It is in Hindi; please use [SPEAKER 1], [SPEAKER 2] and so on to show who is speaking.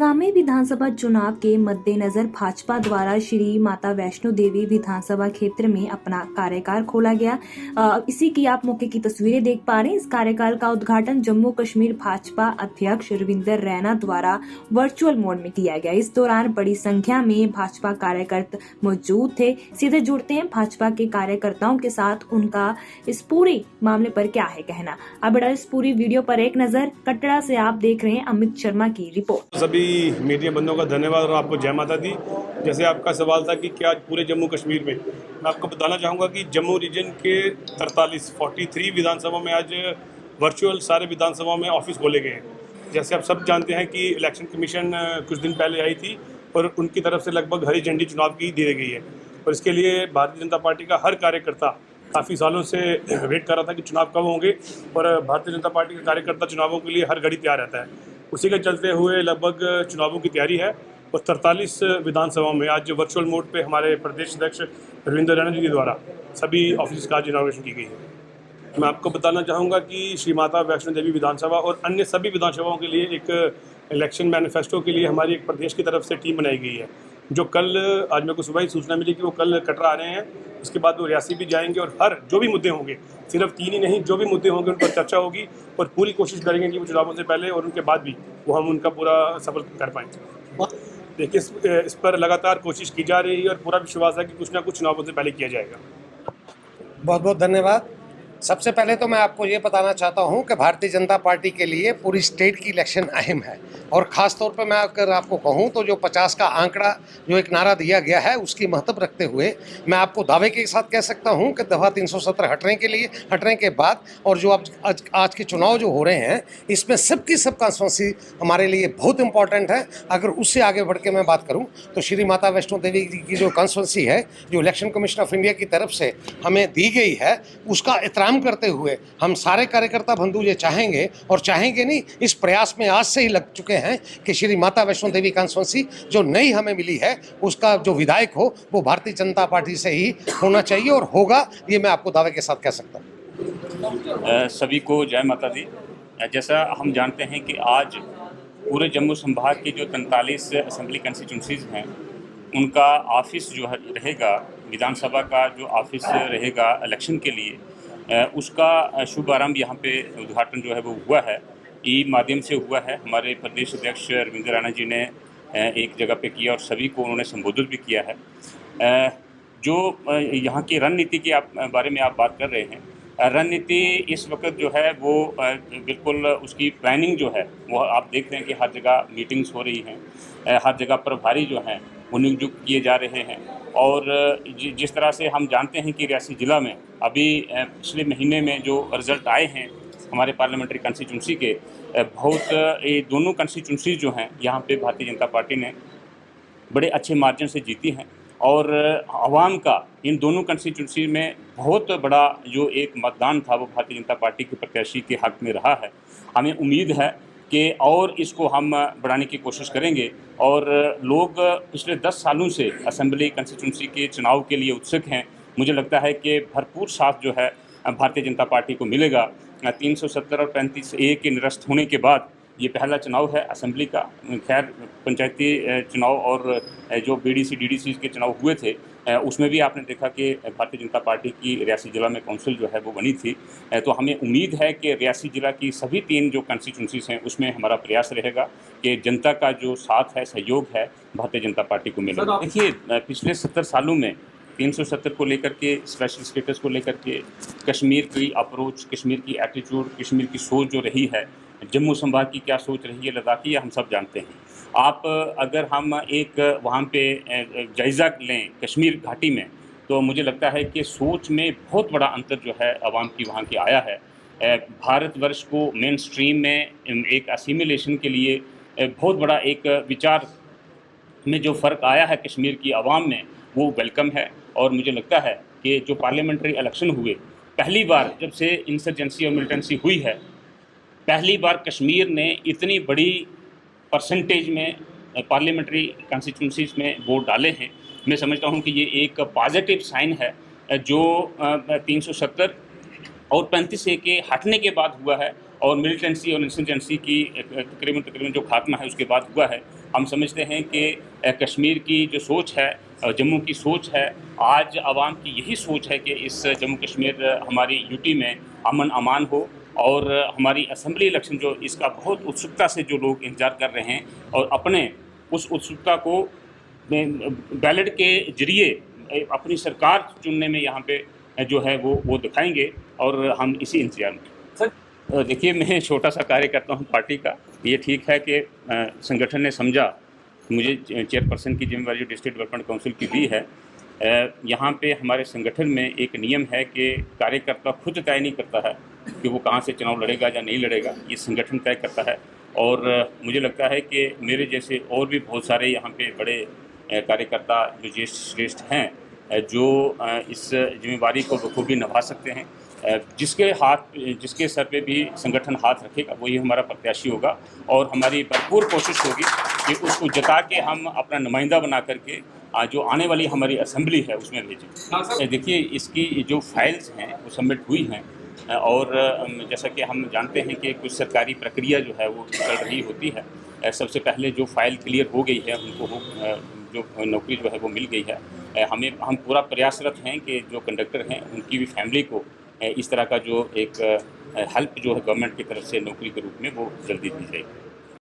[SPEAKER 1] आगामी विधानसभा चुनाव के मद्देनजर भाजपा द्वारा श्री माता वैष्णो देवी विधानसभा क्षेत्र में अपना कार्यकाल खोला गया। इसी की आप मौके की तस्वीरें देख पा रहे हैं। इस कार्यकाल का उद्घाटन जम्मू कश्मीर भाजपा अध्यक्ष रविंदर रैना द्वारा वर्चुअल मोड में किया गया। इस दौरान बड़ी संख्या में भाजपा कार्यकर्ता मौजूद थे। सीधे जुड़ते हैं भाजपा के कार्यकर्ताओं के साथ, उनका इस पूरे मामले पर क्या है कहना। अब इस पूरी वीडियो पर एक नजर। कटरा से आप देख रहे हैं अमित शर्मा की रिपोर्ट।
[SPEAKER 2] सभी मीडिया बंधुओं का धन्यवाद और आपको जय माता दी। जैसे आपका सवाल था कि क्या पूरे जम्मू कश्मीर में, मैं आपको बताना चाहूँगा कि जम्मू रीजन के 43 विधानसभा में आज वर्चुअल सारे विधानसभा में ऑफिस खोले गए हैं। जैसे आप सब जानते हैं कि इलेक्शन कमीशन कुछ दिन पहले आई थी और उनकी तरफ से लगभग हरी झंडी चुनाव की दे गई है और इसके लिए भारतीय जनता पार्टी का हर कार्यकर्ता काफ़ी सालों से वेट कर रहा था कि चुनाव कब होंगे और भारतीय जनता पार्टी का कार्यकर्ता चुनावों के लिए हर घड़ी तैयार रहता है। उसी के चलते हुए लगभग चुनावों की तैयारी है और 43 विधानसभाओं में आज वर्चुअल मोड पे हमारे प्रदेश अध्यक्ष रविंदर रैना जी के द्वारा सभी ऑफिस का आज इनॉग्रेशन की गई है। मैं आपको बताना चाहूँगा कि श्री माता वैष्णो देवी विधानसभा और अन्य सभी विधानसभाओं के लिए एक इलेक्शन मैनिफेस्टो के लिए हमारी एक प्रदेश की तरफ से टीम बनाई गई है, जो कल आज मेरे को सुबह ही सूचना मिली कि वो कल कटरा आ रहे हैं। उसके बाद वो रियासी भी जाएंगे और हर जो भी मुद्दे होंगे, सिर्फ 3 ही नहीं, जो भी मुद्दे होंगे उन पर चर्चा होगी और पूरी कोशिश करेंगे कि वो चुनावों से पहले और उनके बाद भी वो हम उनका पूरा सफल कर पाएँ। देखिए, इस पर लगातार कोशिश की जा रही है और पूरा विश्वास है कि कुछ ना कुछ चुनावों से पहले किया जाएगा।
[SPEAKER 3] बहुत बहुत धन्यवाद। सबसे पहले तो मैं आपको ये बताना चाहता हूँ कि भारतीय जनता पार्टी के लिए पूरी स्टेट की इलेक्शन अहम है और ख़ास तौर पर मैं अगर आपको कहूँ तो जो 50 का आंकड़ा जो एक नारा दिया गया है उसकी महत्व रखते हुए मैं आपको दावे के साथ कह सकता हूँ कि दफ़ा 370 हटने के बाद और जो आज के चुनाव जो हो रहे हैं इसमें सबकी सब कॉन्स्टिट्यूंसी हमारे लिए बहुत इंपॉर्टेंट है। अगर उससे आगे बढ़ के मैं बात करूँ तो श्री माता वैष्णो देवी की जो कॉन्स्टिट्यूंसी है, जो इलेक्शन कमीशन ऑफ इंडिया की तरफ से हमें दी गई है, उसका एहतराम करते हुए हम सारे कार्यकर्ता बंधु ये चाहेंगे और चाहेंगे नहीं, इस प्रयास में आज से ही लग चुके हैं कि श्री माता वैष्णो देवी कॉन्स्टिट्यूंसी जो नई हमें मिली है उसका जो विधायक हो वो भारतीय जनता पार्टी से ही होना चाहिए और होगा, ये मैं आपको दावे के साथ कह सकता हूँ।
[SPEAKER 4] सभी को जय माता दी। जैसा हम जानते हैं कि आज पूरे जम्मू संभाग की जो 43 असेंबली कंस्टिट्यूंसीज हैं उनका ऑफिस जो रहेगा, विधानसभा का जो ऑफिस रहेगा इलेक्शन के लिए, उसका शुभारंभ यहाँ पे उद्घाटन जो है वो हुआ है, ई माध्यम से हुआ है। हमारे प्रदेश अध्यक्ष रविंदर रैना जी ने एक जगह पे किया और सभी को उन्होंने संबोधित भी किया है। जो यहाँ की रणनीति के बारे में आप बात कर रहे हैं, रणनीति इस वक्त जो है वो बिल्कुल उसकी प्लानिंग जो है वो आप देख रहे हैं कि हर जगह मीटिंग्स हो रही हैं, हर जगह प्रभारी जो हैं वो नियुक्त किए जा रहे हैं और जिस तरह से हम जानते हैं कि रियासी ज़िला में अभी पिछले महीने में जो रिज़ल्ट आए हैं हमारे पार्लियामेंट्री कंस्टिट्यूंसी के, बहुत ये दोनों कंस्टिट्यूंसी जो हैं यहाँ पे भारतीय जनता पार्टी ने बड़े अच्छे मार्जिन से जीती हैं और आवाम का इन दोनों कंस्टिट्यूंसी में बहुत बड़ा जो एक मतदान था वो भारतीय जनता पार्टी के प्रत्याशी के हक में रहा है। हमें उम्मीद है कि और इसको हम बढ़ाने की कोशिश करेंगे और लोग पिछले 10 सालों से असेंबली कंस्टिट्यूंसी के चुनाव के लिए उत्सुक हैं। मुझे लगता है कि भरपूर साथ जो है भारतीय जनता पार्टी को मिलेगा। 370 और 35A के निरस्त होने के बाद ये पहला चुनाव है असेंबली का। खैर पंचायती चुनाव और जो BDC DDC के चुनाव हुए थे उसमें भी आपने देखा कि भारतीय जनता पार्टी की रियासी ज़िला में काउंसिल जो है वो बनी थी। तो हमें उम्मीद है कि रियासी ज़िला की सभी 3 जो कंस्टिट्यूंसीज हैं उसमें हमारा प्रयास रहेगा कि जनता का जो साथ है, सहयोग है, भारतीय जनता पार्टी को मिलेगा। देखिए, पिछले 70 सालों में 370 को लेकर के, स्पेशल स्टेटस को लेकर के, कश्मीर की अप्रोच, कश्मीर की एटीट्यूड, कश्मीर की सोच जो रही है, जम्मू संभाग की क्या सोच रही है, लद्दाख की, हम सब जानते हैं। आप अगर हम एक वहाँ पे जायज़ा लें कश्मीर घाटी में, तो मुझे लगता है कि सोच में बहुत बड़ा अंतर जो है आवाम की वहाँ की आया है। भारतवर्ष को मेन स्ट्रीम में एक असिमिलेशन के लिए बहुत बड़ा एक विचार में जो फ़र्क आया है कश्मीर की आवाम में, वो वेलकम है। और मुझे लगता है कि जो पार्लियामेंट्री इलेक्शन हुए, पहली बार जब से इंसर्जेंसी और मिलिटेंसी हुई है, पहली बार कश्मीर ने इतनी बड़ी परसेंटेज में पार्लियामेंट्री कॉन्स्टिट्यूंसीज में वोट डाले हैं। मैं समझता हूं कि ये एक पॉजिटिव साइन है जो 370 और 35A के हटने के बाद हुआ है और मिलिटेंसी और इंसर्जेंसी की तकरीबन जो खात्मा है उसके बाद हुआ है। हम समझते हैं कि कश्मीर की जो सोच है, जम्मू की सोच है, आज आवाम की यही सोच है कि इस जम्मू कश्मीर हमारी यूटी में अमन अमान हो, और हमारी असेंबली इलेक्शन जो इसका बहुत उत्सुकता से जो लोग इंतज़ार कर रहे हैं, और अपने उस उत्सुकता को बैलेट के जरिए अपनी सरकार चुनने में यहाँ पे जो है वो दिखाएंगे, और हम इसी इंतजार में। देखिए, मैं छोटा सा कार्य करता हूँ पार्टी का। ये ठीक है कि संगठन ने समझा, मुझे चेयरपर्सन की जिम्मेदारी जो डिस्ट्रिक्ट डेवलपमेंट काउंसिल की दी है। यहाँ पे हमारे संगठन में एक नियम है कि कार्यकर्ता खुद तय नहीं करता है कि वो कहाँ से चुनाव लड़ेगा या नहीं लड़ेगा, ये संगठन तय करता है। और मुझे लगता है कि मेरे जैसे और भी बहुत सारे यहाँ पे बड़े कार्यकर्ता जो ज्येष्ठ श्रेष्ठ हैं, जो इस जिम्मेवारी को बखूबी निभा सकते हैं। जिसके सर पे भी संगठन हाथ रखेगा वही हमारा प्रत्याशी होगा, और हमारी भरपूर कोशिश होगी कि उसको जता के हम अपना नुमाइंदा बना करके जो आने वाली हमारी असेंबली है उसमें भेजें। देखिए, इसकी जो फाइल्स हैं वो सबमिट हुई हैं, और जैसा कि हम जानते हैं कि कुछ सरकारी प्रक्रिया जो है वो चल रही होती है। सबसे पहले जो फाइल क्लियर हो गई है उनको जो नौकरी जो है वो मिल गई है। हम पूरा प्रयासरत हैं कि जो कंडक्टर हैं उनकी भी फैमिली को इस तरह का जो एक हेल्प जो है गवर्नमेंट की तरफ से नौकरी के रूप में वो जल्दी दी जाएगी।